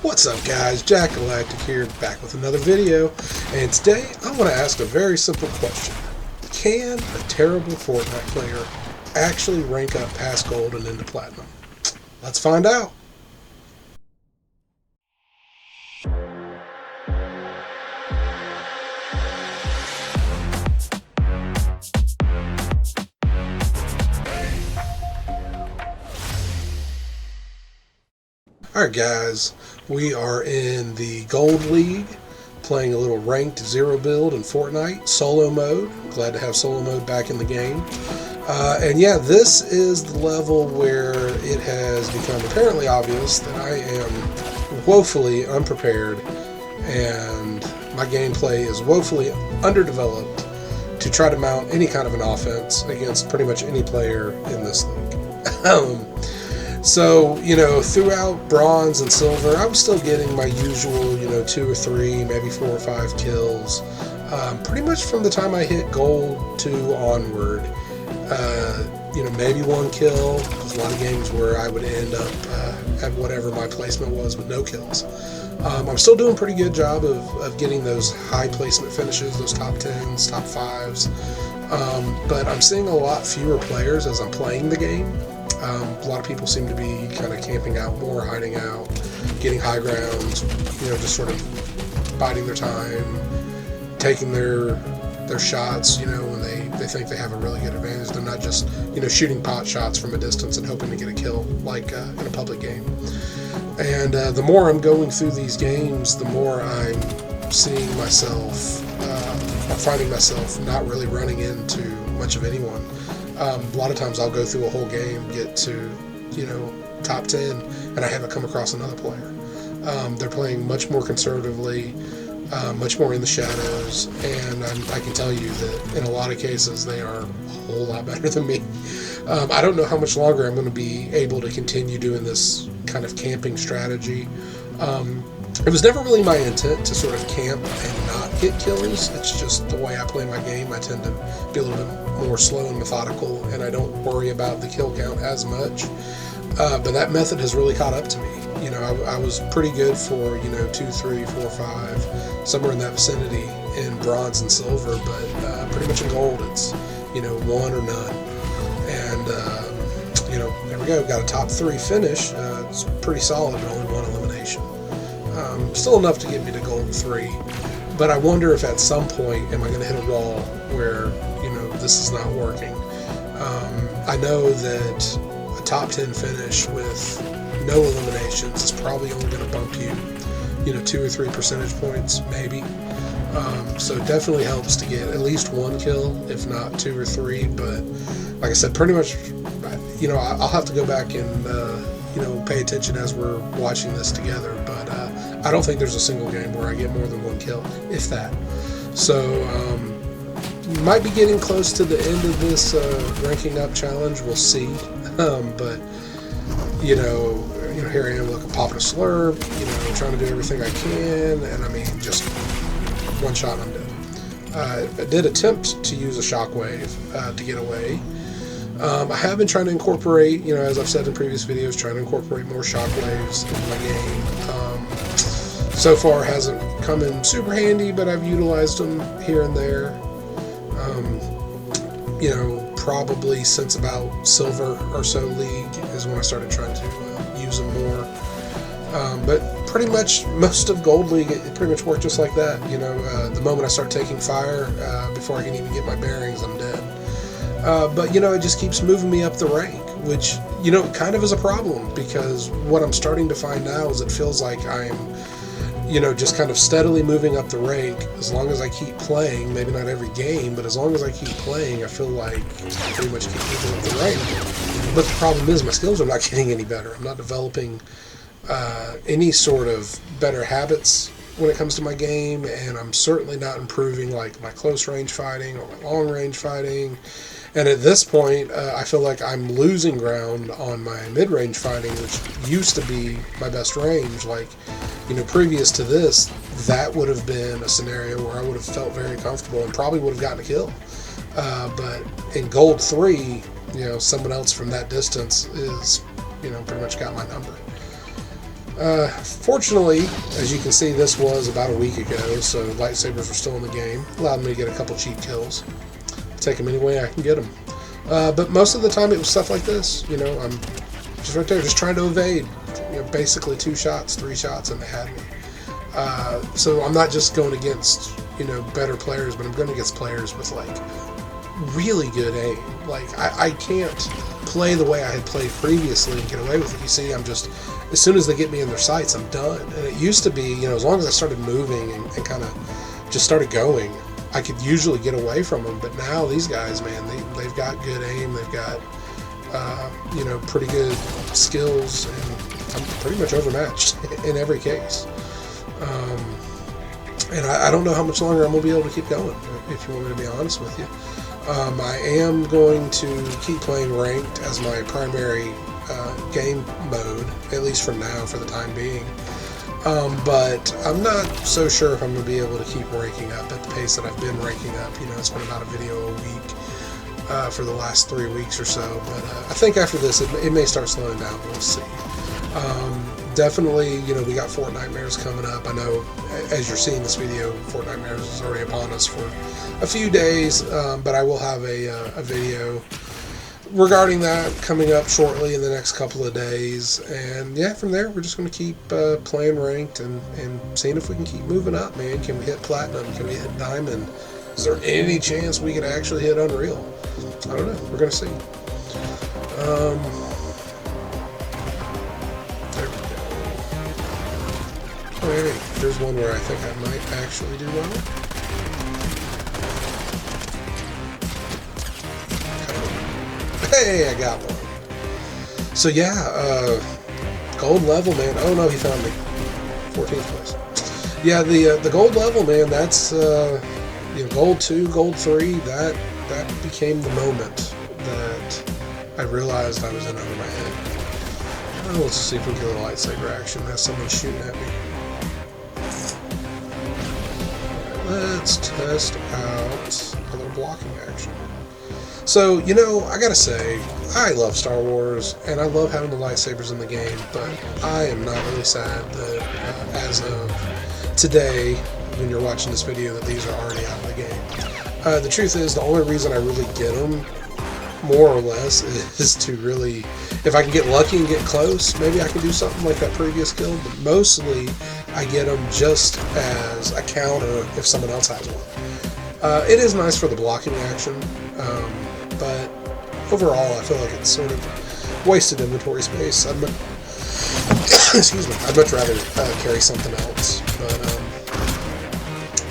What's up guys, JackGalactic here, back with another video, and today I want to ask a very simple question. Can a terrible Fortnite player actually rank up past gold and into platinum? Let's find out. Alright guys, we are in the Gold League, playing a little Ranked Zero Build in Fortnite, solo mode. Glad to have solo mode back in the game. And yeah, this is the level where it has become apparently obvious that I am woefully unprepared and my gameplay is woefully underdeveloped to try to mount any kind of an offense against pretty much any player in this league. So, throughout bronze and silver, I was still getting my usual, 2 or 3, maybe 4 or 5 kills. Pretty much from the time I hit gold 2 onward. Maybe 1 kill. There's a lot of games where I would end up at whatever my placement was with no kills. I'm still doing a pretty good job of getting those high placement finishes, those top 10s, top 5s. But I'm seeing a lot fewer players as I'm playing the game. A lot of people seem to be kind of camping out more, hiding out, getting high grounds, just sort of biding their time, taking their shots, when they think they have a really good advantage. They're not just, shooting pot shots from a distance and hoping to get a kill like in a public game. And the more I'm going through these games, the more I'm seeing myself, finding myself not really running into much of anyone. A lot of times I'll go through a whole game, get to, top 10, and I haven't come across another player. They're playing much more conservatively, much more in the shadows, and I can tell you that in a lot of cases they are a whole lot better than me. I don't know how much longer I'm going to be able to continue doing this kind of camping strategy. It was never really my intent to sort of camp and not get kills. It's just the way I play my game. I tend to be a little bit more slow and methodical, and I don't worry about the kill count as much. But that method has really caught up to me. I was pretty good for, 2, 3, 4, 5, somewhere in that vicinity in bronze and silver, but pretty much in gold it's, 1 or none. And, there we go. Got a top 3 finish. It's pretty solid, but only 1 elimination. Still enough to get me to gold 3, but I wonder if at some point am I going to hit a wall where this is not working. I know that a top 10 finish with no eliminations is probably only going to bump you 2 or 3 percentage points maybe. So it definitely helps to get at least 1 kill, if not 2 or 3. But like I said, pretty much I'll have to go back and pay attention as we're watching this together, but I don't think there's a single game where I get more than 1 kill, if that. So might be getting close to the end of this ranking up challenge. We'll see. But here I am looking, popping a slurp, trying to do everything I can, and I mean, just 1 shot and I'm dead. I did attempt to use a shockwave to get away. I have been trying to incorporate, as I've said in previous videos, trying to incorporate more shockwaves into my game. So far hasn't come in super handy, but I've utilized them here and there. Probably since about silver or so league is when I started trying to use them more. But pretty much most of gold league, it pretty much worked just like that. The moment I start taking fire, before I can even get my bearings, I'm dead. But it just keeps moving me up the rank, which kind of is a problem, because what I'm starting to find now is it feels like I'm just kind of steadily moving up the rank. As long as I keep playing, maybe not every game, but as long as I keep playing, I feel like I pretty much keep moving up the rank. But the problem is my skills are not getting any better. I'm not developing any sort of better habits when it comes to my game, and I'm certainly not improving like my close range fighting or my long range fighting. And at this point, I feel like I'm losing ground on my mid-range fighting, which used to be my best range. Like, previous to this, that would have been a scenario where I would have felt very comfortable and probably would have gotten a kill. But in Gold 3, someone else from that distance is, pretty much got my number. Fortunately, as you can see, this was about a week ago, so lightsabers were still in the game. Allowed me to get a couple cheap kills. Take them any way I can get them. But most of the time it was stuff like this. You know, I'm just right there, just trying to evade. You know, basically 2 shots, 3 shots, and they had me. So I'm not just going against, you know, better players, but I'm going against players with, like, really good aim. Like, I can't play the way I had played previously and get away with it. You see, I'm just, as soon as they get me in their sights, I'm done. And it used to be, you know, as long as I started moving and kind of just started going, I could usually get away from them. But now these guys, man, they've got good aim. They've got, you know, pretty good skills, and I'm pretty much overmatched in every case. And I don't know how much longer I'm going to be able to keep going, if you want me to be honest with you. I am going to keep playing Ranked as my primary game mode, at least for now, for the time being. But I'm not so sure if I'm going to be able to keep ranking up at the pace that I've been ranking up. You know, it's been about a video a week for the last 3 weeks or so. But I think after this, it may start slowing down. We'll see. Definitely, you know, we got Fortnite Rares coming up. I know, as you're seeing this video, Fortnite Rares is already upon us for a few days, but I will have a video regarding that coming up shortly in the next couple of days. And yeah, from there, we're just going to keep playing Ranked and seeing if we can keep moving up, man. Can we hit Platinum? Can we hit Diamond? Is there any chance we can actually hit Unreal? I don't know. We're going to see. Hey, there's one where I think I might actually do well. Hey, I got one. So yeah, gold level, man. Oh no, he found me. 14th place. Yeah, the gold level, man. That's you know, gold 2, gold 3. That became the moment that I realized I was in over my head. Let's see if we can get a little lightsaber action. That's someone shooting at me. Let's test out a little blocking action. So, you know, I gotta say, I love Star Wars, and I love having the lightsabers in the game, but I am not really sad that, as of today, when you're watching this video, that these are already out of the game. The truth is, the only reason I really get them, more or less, is to really, if I can get lucky and get close, maybe I can do something like that previous kill, but mostly I get them just as a counter if someone else has one. It is nice for the blocking action, but overall I feel like it's sort of wasted inventory space. Excuse me, I'd much rather carry something else, but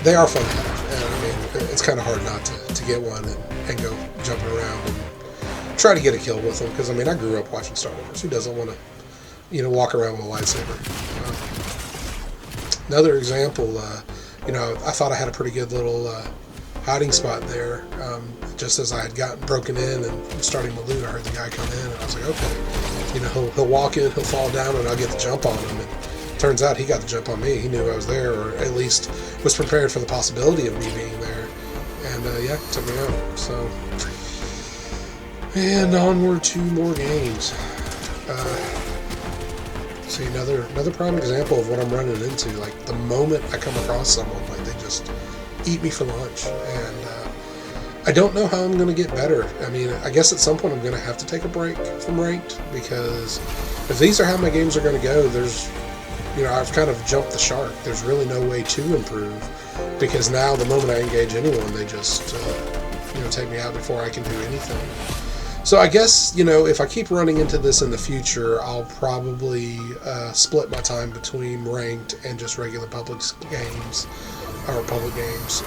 they are fun to have, and I mean, it's kind of hard not to get one and go jumping around and try to get a kill with them, because I mean, I grew up watching Star Wars. Who doesn't want to, you know, walk around with a lightsaber? Another example, you know, I thought I had a pretty good little hiding spot there. Just as I had gotten broken in and starting to loot, I heard the guy come in, and I was like, okay, you know, he'll walk in, he'll fall down, and I'll get the jump on him. And turns out he got the jump on me. He knew I was there, or at least was prepared for the possibility of me being there. And yeah, took me out. So, and onward to more games. See, another prime example of what I'm running into. Like, the moment I come across someone, like, they just eat me for lunch. And I don't know how I'm going to get better. I mean, I guess at some point I'm going to have to take a break from Ranked, because if these are how my games are going to go, there's, you know, I've kind of jumped the shark. There's really no way to improve, because now the moment I engage anyone, they just, you know, take me out before I can do anything. So I guess, you know, if I keep running into this in the future, I'll probably split my time between Ranked and just regular public games, or public games,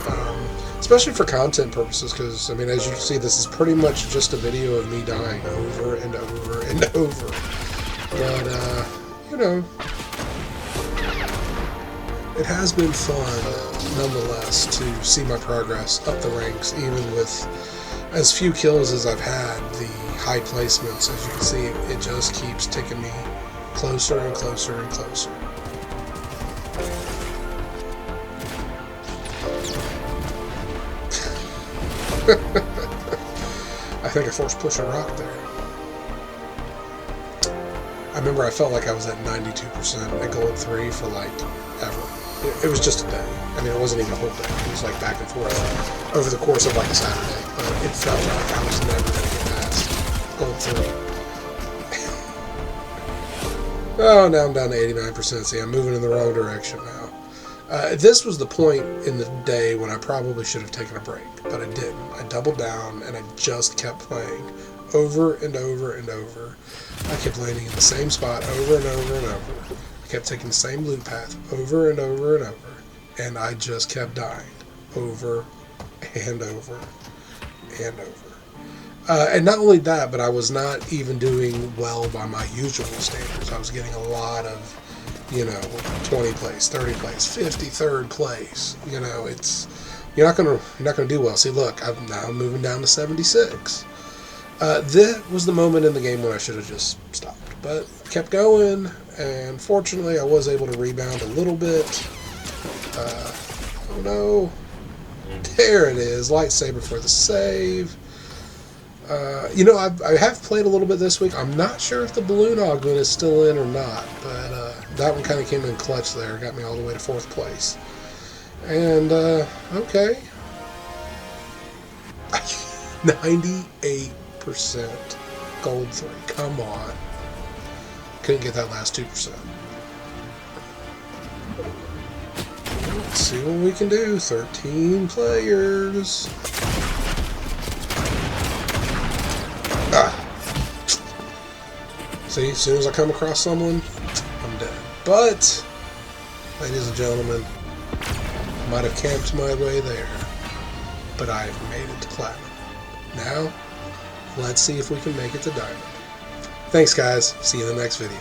especially for content purposes, because, I mean, as you can see, this is pretty much just a video of me dying over and over and over. But, you know, it has been fun, nonetheless, to see my progress up the ranks, even with as few kills as I've had. The high placements, as you can see, it just keeps taking me closer and closer and closer. I think I forced push a rock there. I remember I felt like I was at 92% at Gold 3 for like ever. It was just a day. I mean, it wasn't even a whole day. It was like back and forth over the course of like a Saturday. But it felt like I was never going to get past Gold 3. Oh, now I'm down to 89%. See, I'm moving in the wrong direction now. This was the point in the day when I probably should have taken a break, but I didn't. I doubled down and I just kept playing over and over and over. I kept landing in the same spot over and over and over. I kept taking the same loot path over and over and over, and I just kept dying over and over and over. And not only that, but I was not even doing well by my usual standards. I was getting a lot of, 20 place, 30 place, 53rd place. You're not gonna do well. See, look, I'm now moving down to 76. That was the moment in the game when I should have just stopped, but I kept going, and fortunately, I was able to rebound a little bit. Oh no! There it is, lightsaber for the save. I have played a little bit this week. I'm not sure if the balloon augment is still in or not, but that one kind of came in clutch there. Got me all the way to 4th place. And, okay. 98% Gold 3. Come on. Couldn't get that last 2%. Let's see what we can do. 13 players. See, as soon as I come across someone, I'm dead. But, ladies and gentlemen, I might have camped my way there, but I have made it to Platinum. Now, let's see if we can make it to Diamond. Thanks, guys. See you in the next video.